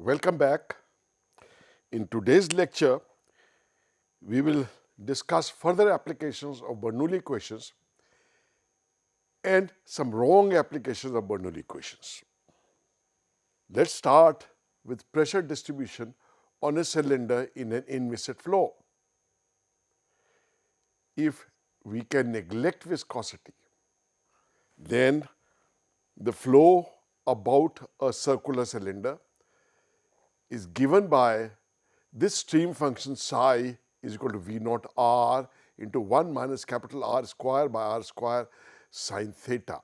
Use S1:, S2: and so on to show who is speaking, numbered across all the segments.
S1: Welcome back. In today's lecture, we will discuss further applications of Bernoulli equations and some wrong applications of Bernoulli equations. Let's start with pressure distribution on a cylinder in an inviscid flow. If we can neglect viscosity, then the flow about a circular cylinder is given by this stream function psi is equal to V naught R into 1 minus capital R square by R square sine theta,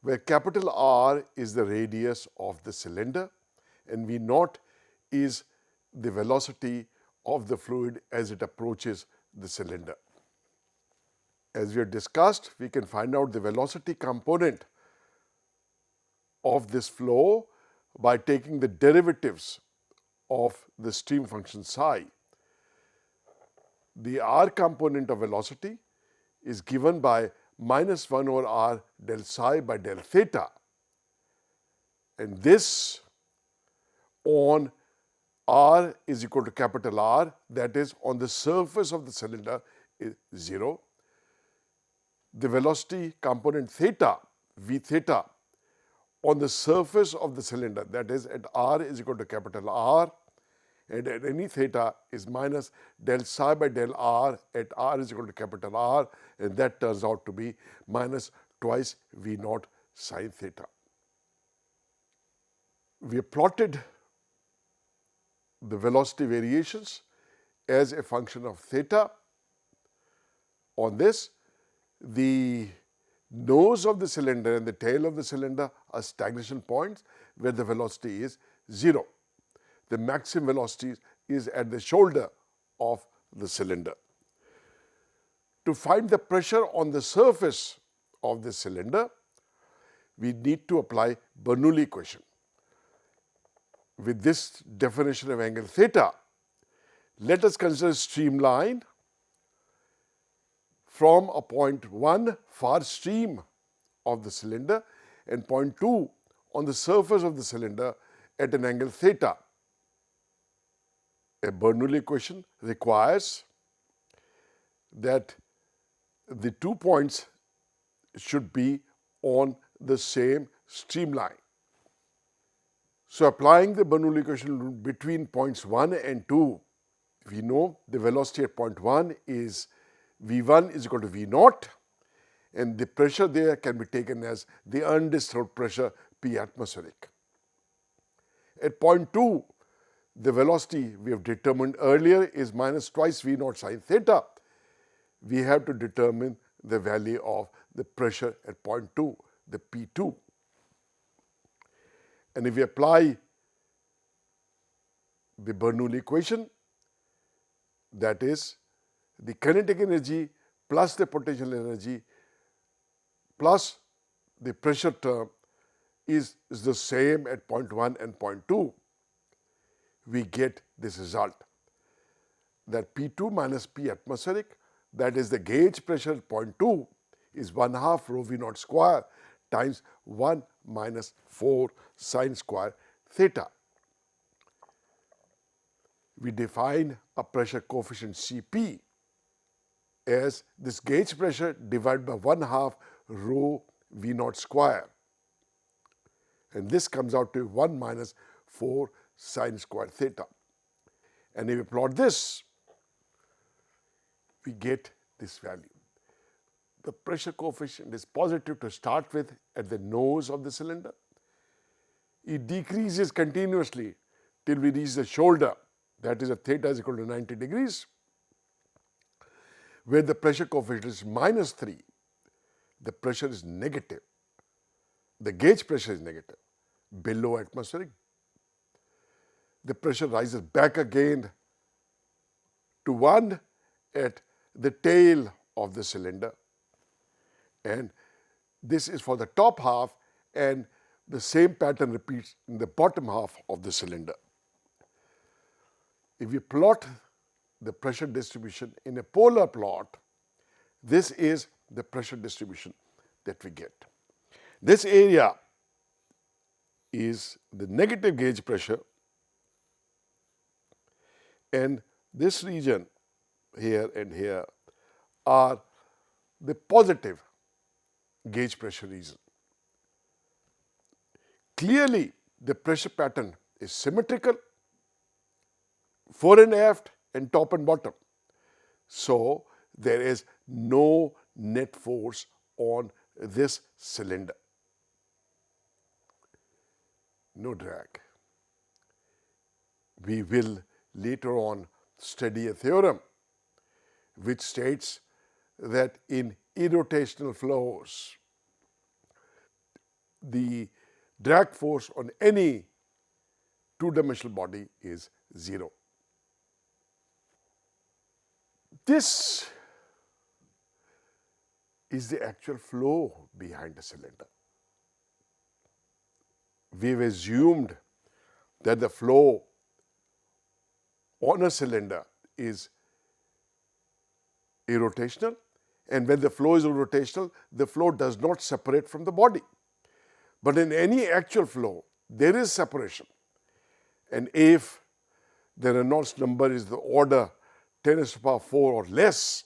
S1: where capital R is the radius of the cylinder and V naught is the velocity of the fluid as it approaches the cylinder. As we have discussed, we can find out the velocity component of this flow by taking the derivatives of the stream function psi. The R component of velocity is given by minus 1 over R del psi by del theta, and this on R is equal to capital R, that is on the surface of the cylinder is 0. The velocity component theta, V theta, on the surface of the cylinder, that is at R is equal to capital R, and at any theta is minus del psi by del R at R is equal to capital R, and that turns out to be minus twice V naught sine theta. We have plotted the velocity variations as a function of theta. On this, the nose of the cylinder and the tail of the cylinder are stagnation points where the velocity is 0. The maximum velocity is at the shoulder of the cylinder. To find the pressure on the surface of the cylinder, we need to apply Bernoulli equation. With this definition of angle theta, let us consider a streamline from a point 1 far stream of the cylinder and point 2 on the surface of the cylinder at an angle theta. A Bernoulli equation requires that the 2 points should be on the same streamline. So applying the Bernoulli equation between points 1 and 2, we know the velocity at point 1 is V1 is equal to V naught, and the pressure there can be taken as the undisturbed pressure P atmospheric. At point 2, the velocity we have determined earlier is minus twice V naught sine theta. We have to determine the value of the pressure at point 2, the P2. And if we apply the Bernoulli equation, that is the kinetic energy plus the potential energy plus the pressure term is the same at point 1 and point 2, we get this result that P2 minus P atmospheric, that is the gauge pressure at point 2, is 1/2 rho V naught square times 1 minus 4 sine square theta. We define a pressure coefficient Cp as this gauge pressure divided by 1/2 rho V naught square, and this comes out to 1 minus 4 sine square theta. And if we plot this, we get this value. The pressure coefficient is positive to start with at the nose of the cylinder. It decreases continuously till we reach the shoulder, that is at theta is equal to 90 degrees, where the pressure coefficient is minus 3. The pressure is negative. The gauge pressure is negative, below atmospheric. The pressure rises back again to 1 at the tail of the cylinder, and this is for the top half, and the same pattern repeats in the bottom half of the cylinder. If we plot the pressure distribution in a polar plot, this is the pressure distribution that we get. This area is the negative gauge pressure And this region here and here are the positive gauge pressure region. Clearly, the pressure pattern is symmetrical, fore and aft and top and bottom. So, there is no net force on this cylinder, no drag. We will later on study a theorem which states that in irrotational flows, the drag force on any two-dimensional body is 0. This is the actual flow behind the cylinder. We've assumed that the flow on a cylinder is irrotational, and when the flow is irrotational, the flow does not separate from the body. But in any actual flow, there is separation. And if the Reynolds number is the order 10 to the power 4 or less,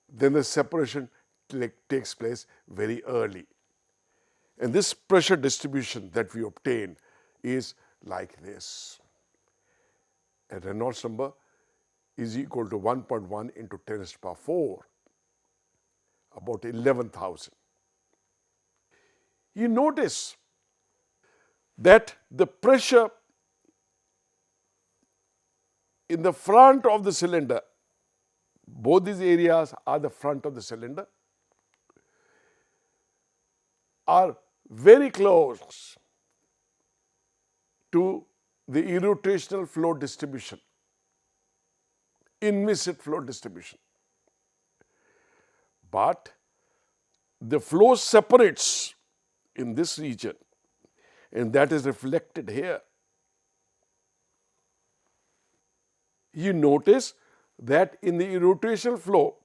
S1: then the separation takes place very early. And this pressure distribution that we obtain is like this. A Reynolds number is equal to 1.1 into 10 to the power 4, about 11,000. You notice that the pressure in the front of the cylinder, both these areas are the front of the cylinder, are very close to the irrotational flow distribution, inviscid flow distribution. But the flow separates in this region, and that is reflected here. You notice that in the irrotational flow,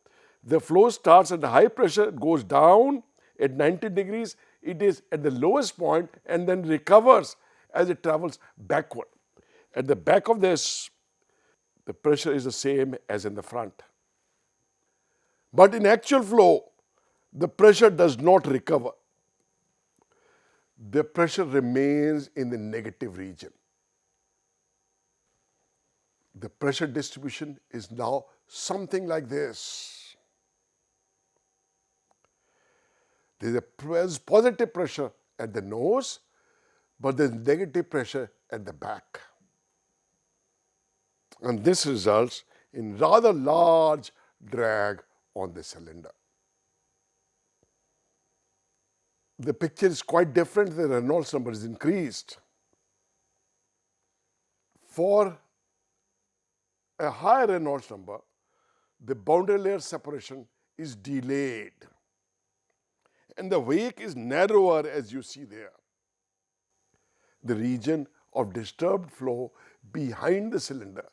S1: the flow starts at high pressure, goes down at 90 degrees, it is at the lowest point and then recovers as it travels backward. At the back of this, the pressure is the same as in the front. But in actual flow, the pressure does not recover. The pressure remains in the negative region. The pressure distribution is now something like this. There is positive pressure at the nose, but there is negative pressure at the back. And this results in rather large drag on the cylinder. The picture is quite different. The Reynolds number is increased. For a higher Reynolds number, the boundary layer separation is delayed, and the wake is narrower, as you see there. The region of disturbed flow behind the cylinder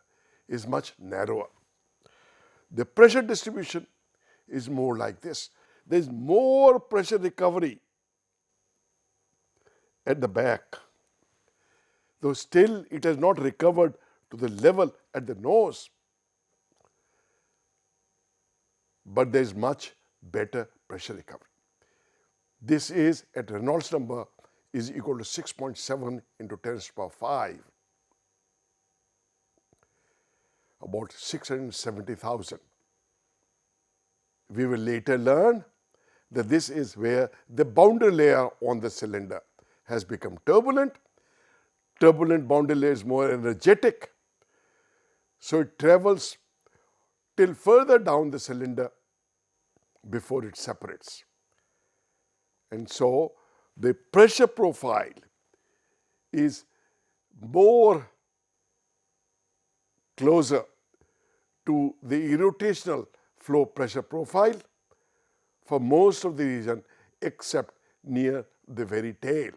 S1: is much narrower. The pressure distribution is more like this. There is more pressure recovery at the back, though still it has not recovered to the level at the nose, but there is much better pressure recovery. This is at Reynolds number is equal to 6.7 into 10 to the power 5, about 670,000. We will later learn that this is where the boundary layer on the cylinder has become turbulent. Turbulent boundary layer is more energetic, so it travels till further down the cylinder before it separates. And so the pressure profile is more closer to the irrotational flow pressure profile for most of the region except near the very tail.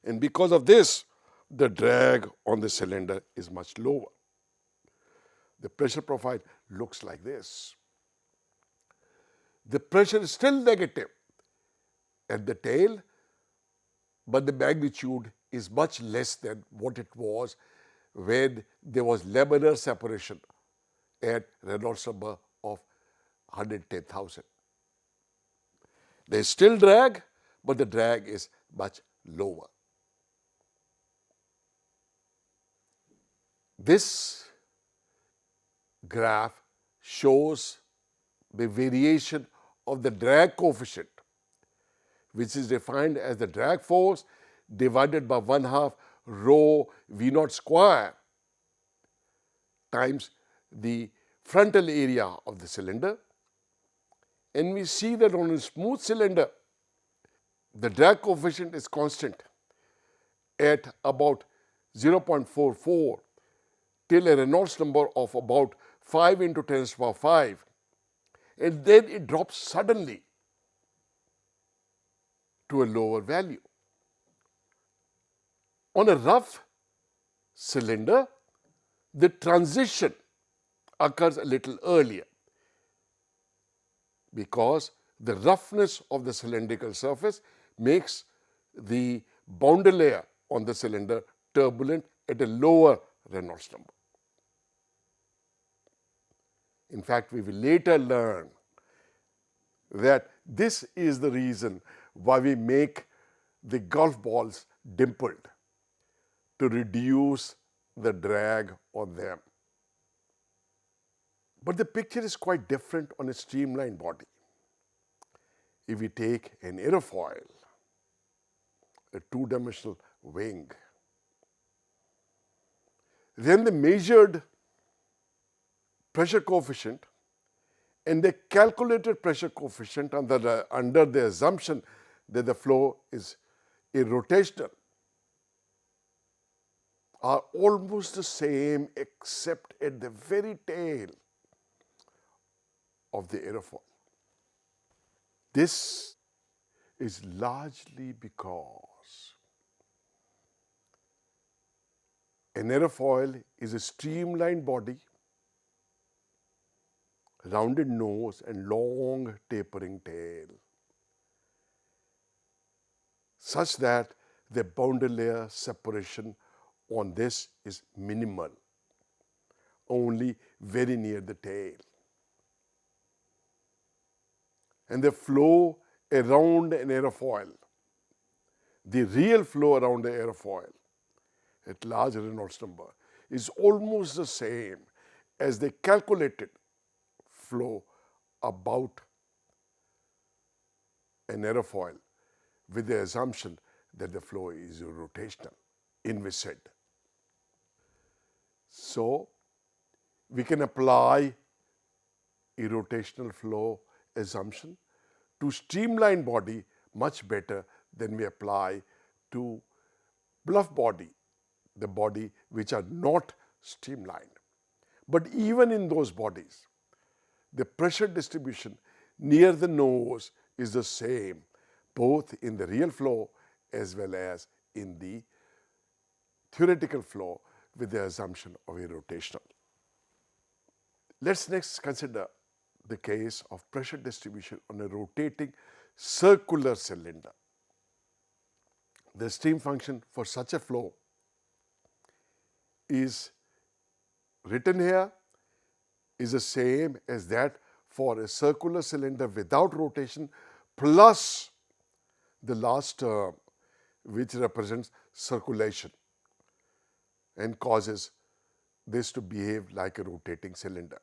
S1: And because of this, the drag on the cylinder is much lower. The pressure profile looks like this. The pressure is still negative at the tail, but the magnitude is much less than what it was when there was laminar separation at Reynolds number of 110,000. There is still drag, but the drag is much lower. This graph shows the variation of the drag coefficient, which is defined as the drag force divided by 1/2 rho V0 square times the frontal area of the cylinder. And we see that on a smooth cylinder, the drag coefficient is constant at about 0.44 till a Reynolds number of about 5 into 10 to the power 5, and then it drops suddenly to a lower value. On a rough cylinder, the transition occurs a little earlier because the roughness of the cylindrical surface makes the boundary layer on the cylinder turbulent at a lower Reynolds number. In fact, we will later learn that this is the reason why we make the golf balls dimpled, to reduce the drag on them. But the picture is quite different on a streamlined body. If we take an aerofoil, a two-dimensional wing, then the measured pressure coefficient and the calculated pressure coefficient under the assumption that the flow is irrotational are almost the same, except at the very tail of the aerofoil. This is largely because an aerofoil is a streamlined body, rounded nose and long tapering tail, such that the boundary layer separation on this is minimal, only very near the tail. And the flow around an aerofoil, the real flow around the aerofoil at large Reynolds number, is almost the same as the calculated flow about an aerofoil, with the assumption that the flow is rotational, Inviscid. So we can apply a rotational flow assumption to streamlined body much better than we apply to bluff body, the body which are not streamlined. But even in those bodies, the pressure distribution near the nose is the same, both in the real flow as well as in the theoretical flow, with the assumption of a rotational. Let's next consider the case of pressure distribution on a rotating circular cylinder. The stream function for such a flow is written here, is the same as that for a circular cylinder without rotation, plus the last term which represents circulation and causes this to behave like a rotating cylinder.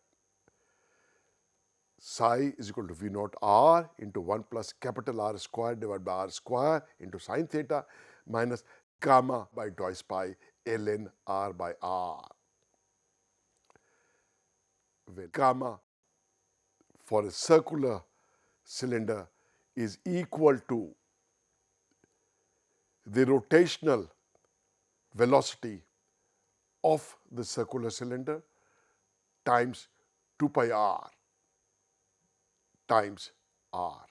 S1: Psi is equal to V naught R into 1 plus capital R square divided by R square into sine theta minus gamma by twice pi ln R by R, where gamma for a circular cylinder is equal to the rotational velocity of the circular cylinder times 2 pi R times R,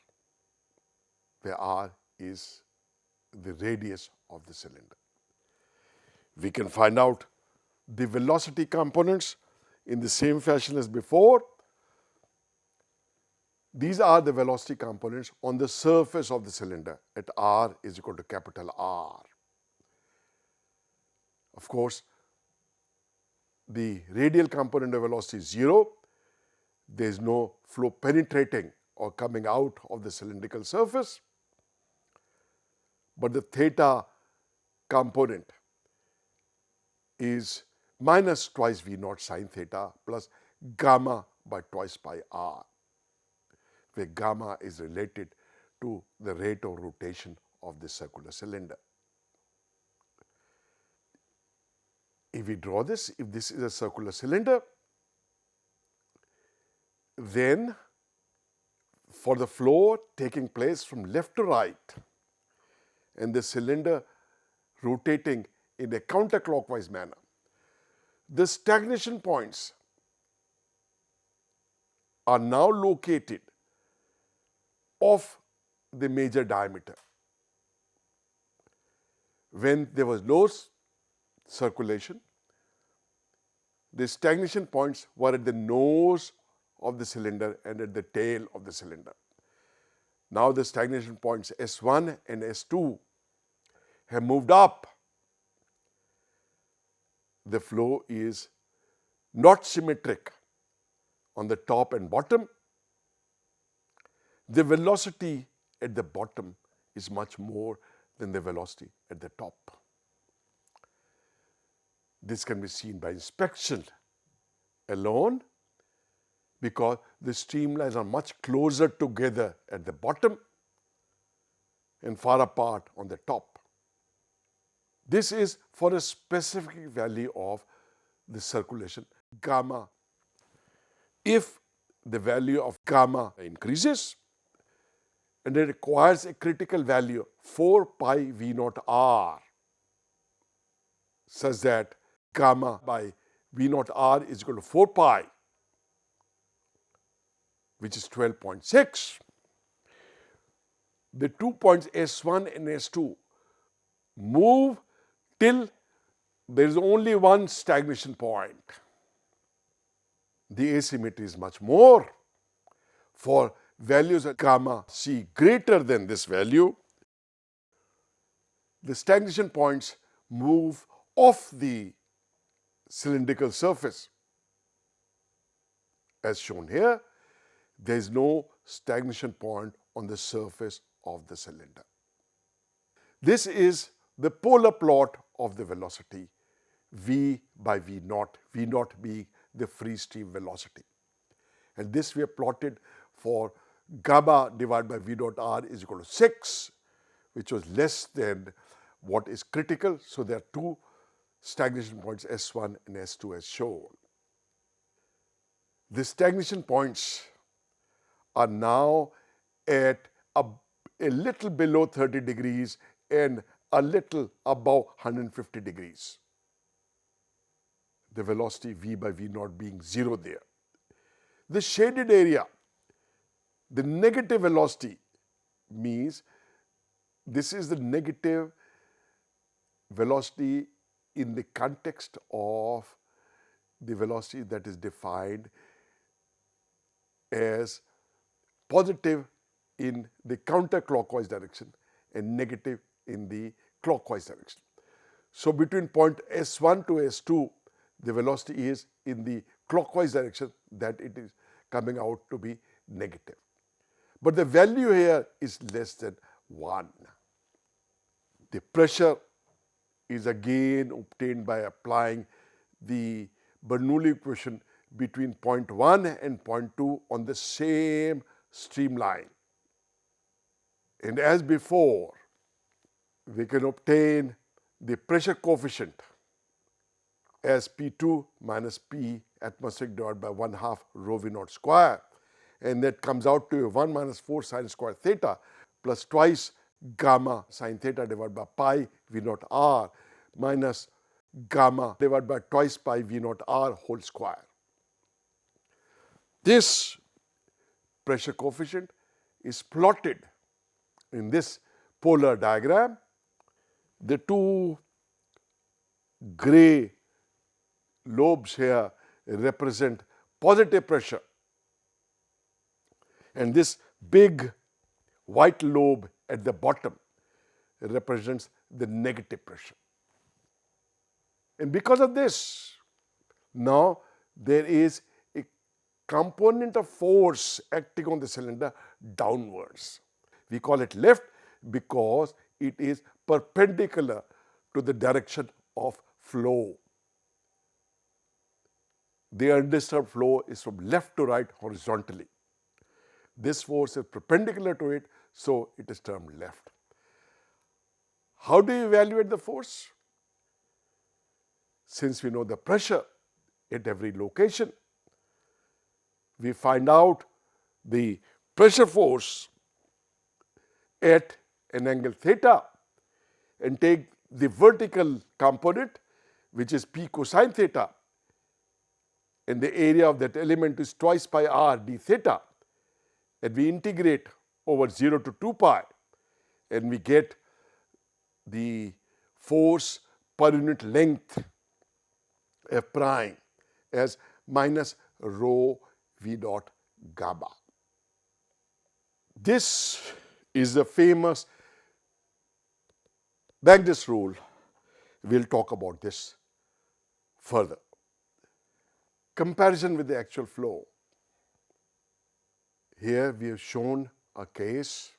S1: where R is the radius of the cylinder. We can find out the velocity components in the same fashion as before. These are the velocity components on the surface of the cylinder at R is equal to capital R. Of course, the radial component of velocity is 0. There is no flow penetrating or coming out of the cylindrical surface, but the theta component is minus twice V naught sine theta plus gamma by twice pi r, where gamma is related to the rate of rotation of the circular cylinder. If we draw this, if this is a circular cylinder, then for the flow taking place from left to right and the cylinder rotating in a counterclockwise manner, the stagnation points are now located off the major diameter. When there was no circulation, the stagnation points were at the nose of the cylinder and at the tail of the cylinder. Now the stagnation points S1 and S2 have moved up. The flow is not symmetric on the top and bottom. The velocity at the bottom is much more than the velocity at the top. This can be seen by inspection alone, because the streamlines are much closer together at the bottom and far apart on the top. This is for a specific value of the circulation gamma. If the value of gamma increases and it requires a critical value 4 pi V naught r, such that gamma by V naught r is equal to 4 pi, which is 12.6. The 2 points S1 and S2 move till there is only one stagnation point. The asymmetry is much more. For values of gamma c greater than this value, the stagnation points move off the cylindrical surface. As shown here, there is no stagnation point on the surface of the cylinder. This is the polar plot of the velocity v by v naught being the free stream velocity. And this we have plotted for gamma divided by v naught r is equal to 6, which was less than what is critical. So there are two stagnation points S1 and S2 as shown. The stagnation points are now at a little below 30 degrees and a little above 150 degrees. The velocity v by v naught being 0 there. The shaded area, the negative velocity, means this is the negative velocity in the context of the velocity that is defined as positive in the counterclockwise direction and negative in the clockwise direction. So between point S1 to S2, the velocity is in the clockwise direction, that it is coming out to be negative. But the value here is less than 1. The pressure is again obtained by applying the Bernoulli equation between point 1 and point 2 on the same streamline. And as before, we can obtain the pressure coefficient as P2 minus P atmospheric divided by 1/2 rho V naught square, and that comes out to 1 minus 4 sine square theta plus twice gamma sine theta divided by pi V naught r minus gamma divided by twice pi V naught r whole square. This pressure coefficient is plotted in this polar diagram. The two gray lobes here represent positive pressure, and this big white lobe at the bottom represents the negative pressure. And because of this, Now there is a component of force acting on the cylinder downwards. We call it lift because it is perpendicular to the direction of flow. The undisturbed flow is from left to right horizontally. This force is perpendicular to it, so it is termed lift. How do you evaluate the force? Since we know the pressure at every location, we find out the pressure force at an angle theta and take the vertical component, which is P cosine theta, and the area of that element is twice pi r d theta, and we integrate over 0 to 2 pi, and we get the force per unit length F prime as minus rho v dot gamma. This is the famous Magnus rule. We'll talk about this further. Comparison with the actual flow. Here we have shown a case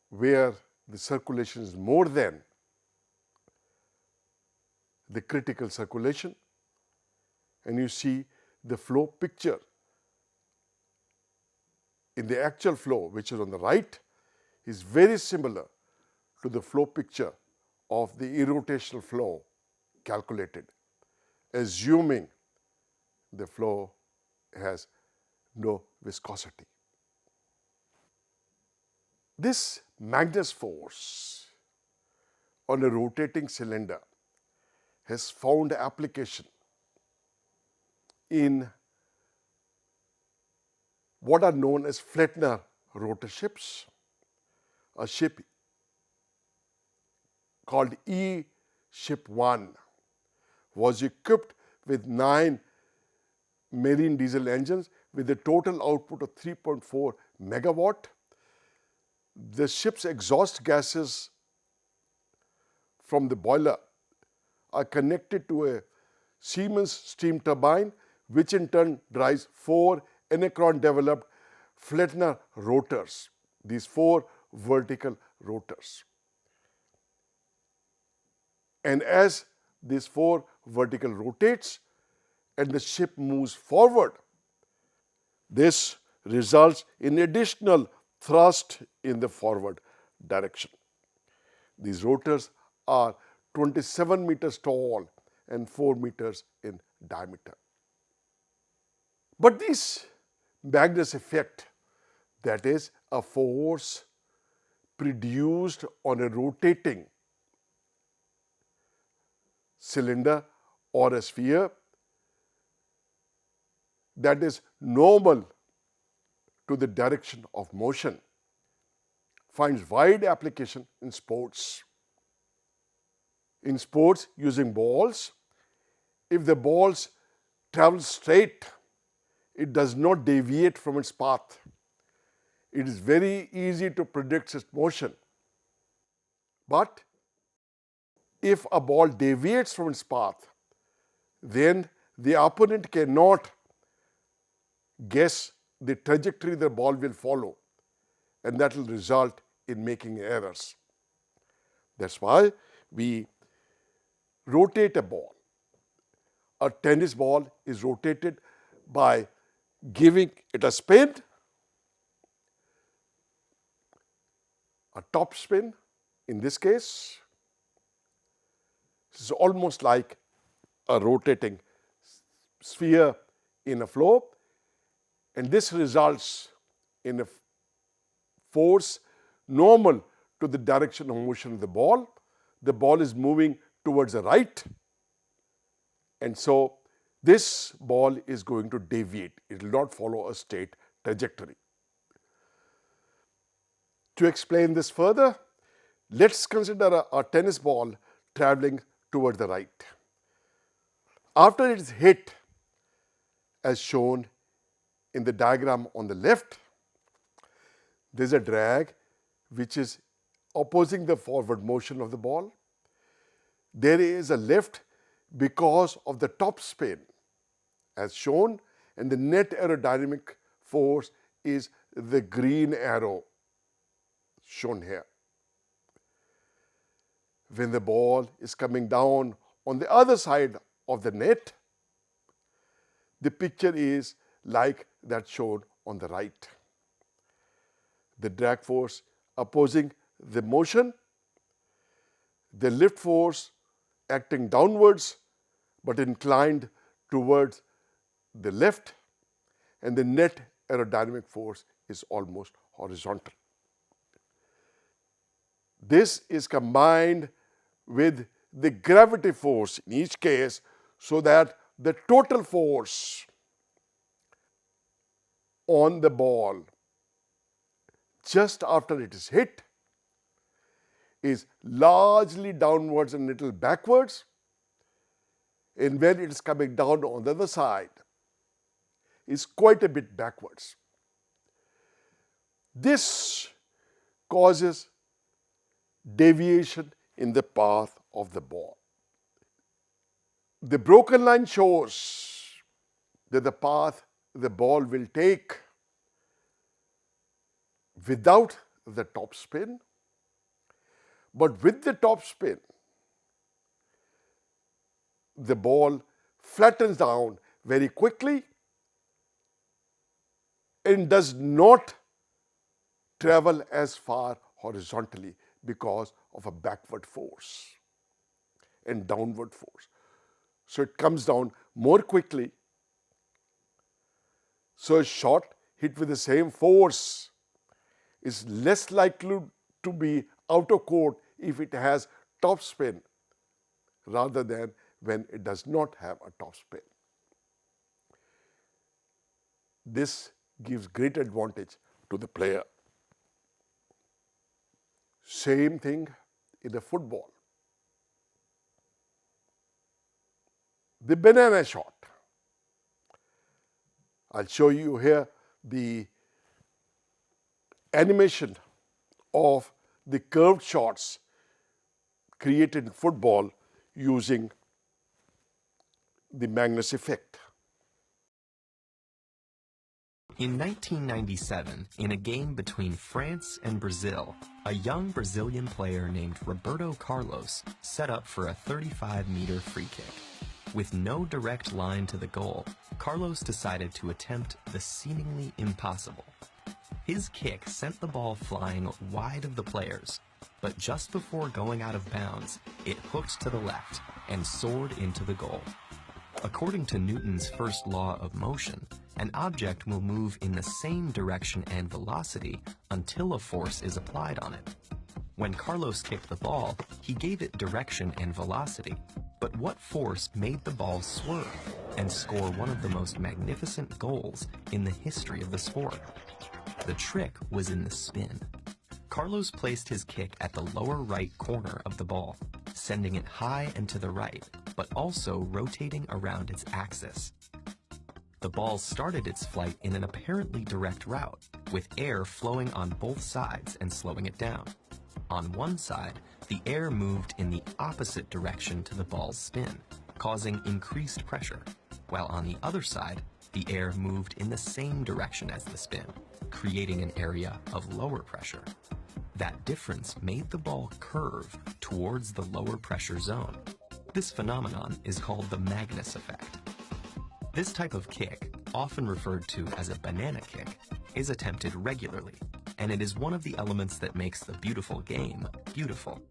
S1: where the circulation is more than the critical circulation, and you see the flow picture. In the actual flow, which is on the right, is very similar to the flow picture of the irrotational flow calculated, assuming the flow has no viscosity. This Magnus force on a rotating cylinder has found application in what are known as Flettner rotor ships. A ship called E Ship 1 was equipped with 9 marine diesel engines with a total output of 3.4 megawatt. The ship's exhaust gases from the boiler are connected to a Siemens steam turbine, which in turn drives 4 Enacron developed Flettner rotors, these 4 vertical rotors. And as this 4 vertical rotates and the ship moves forward, this results in additional thrust in the forward direction. These rotors are 27 meters tall and 4 meters in diameter. But this Magnus effect, that is a force produced on a rotating cylinder or a sphere, that is normal to the direction of motion, finds wide application in sports. In sports using balls, if the balls travel straight, it does not deviate from its path. It is very easy to predict its motion. But if a ball deviates from its path, then the opponent cannot guess the trajectory the ball will follow, and that will result in making errors. That's why we rotate a ball. A tennis ball is rotated by giving it a spin, a top spin in this case. This is almost like a rotating sphere in a flow, and this results in a force normal to the direction of motion of the ball. The ball is moving towards the right, and so this ball is going to deviate. It will not follow a straight trajectory. To explain this further, let's consider a tennis ball traveling towards the right. After it is hit, as shown in the diagram on the left, there is a drag which is opposing the forward motion of the ball. There is a lift because of the top spin as shown, and the net aerodynamic force is the green arrow shown here. When the ball is coming down on the other side of the net, the picture is like that shown on the right. The drag force opposing the motion, the lift force acting downwards but inclined towards the left, and the net aerodynamic force is almost horizontal. This is combined with the gravity force in each case, so that the total force on the ball just after it is hit is largely downwards and little backwards, and when it is coming down on the other side is quite a bit backwards. This causes deviation in the path of the ball. The broken line shows that the path the ball will take without the top spin, but with the top spin, the ball flattens down very quickly and does not travel as far horizontally because of a backward force and downward force. So it comes down more quickly. So a shot hit with the same force is less likely to be out of court if it has top spin rather than when it does not have a top spin. This gives great advantage to the player. Same thing in the football. The banana shot. I'll show you here the animation of the curved shots created in football using the Magnus effect.
S2: In 1997, in a game between France and Brazil, a young Brazilian player named Roberto Carlos set up for a 35-meter free kick. With no direct line to the goal, Carlos decided to attempt the seemingly impossible. His kick sent the ball flying wide of the players, but just before going out of bounds, it hooked to the left and soared into the goal. According to Newton's first law of motion, an object will move in the same direction and velocity until a force is applied on it. When Carlos kicked the ball, he gave it direction and velocity, but what force made the ball swerve and score one of the most magnificent goals in the history of the sport? The trick was in the spin. Carlos placed his kick at the lower right corner of the ball, sending it high and to the right, but also rotating around its axis. The ball started its flight in an apparently direct route, with air flowing on both sides and slowing it down. On one side, the air moved in the opposite direction to the ball's spin, causing increased pressure, while on the other side, the air moved in the same direction as the spin, creating an area of lower pressure. That difference made the ball curve towards the lower pressure zone. This phenomenon is called the Magnus effect. This type of kick, often referred to as a banana kick, is attempted regularly, and it is one of the elements that makes the beautiful game beautiful.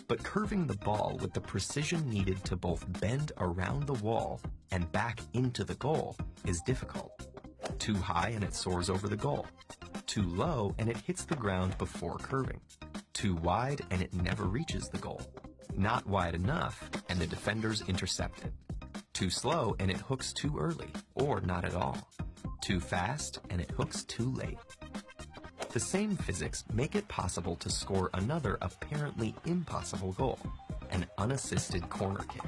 S2: But curving the ball with the precision needed to both bend around the wall and back into the goal is difficult. Too high and it soars over the goal. Too low and it hits the ground before curving. Too wide and it never reaches the goal. Not wide enough and the defenders intercept it. Too slow and it hooks too early, or not at all. Too fast and it hooks too late. The same physics make it possible to score another apparently impossible goal, an unassisted corner kick.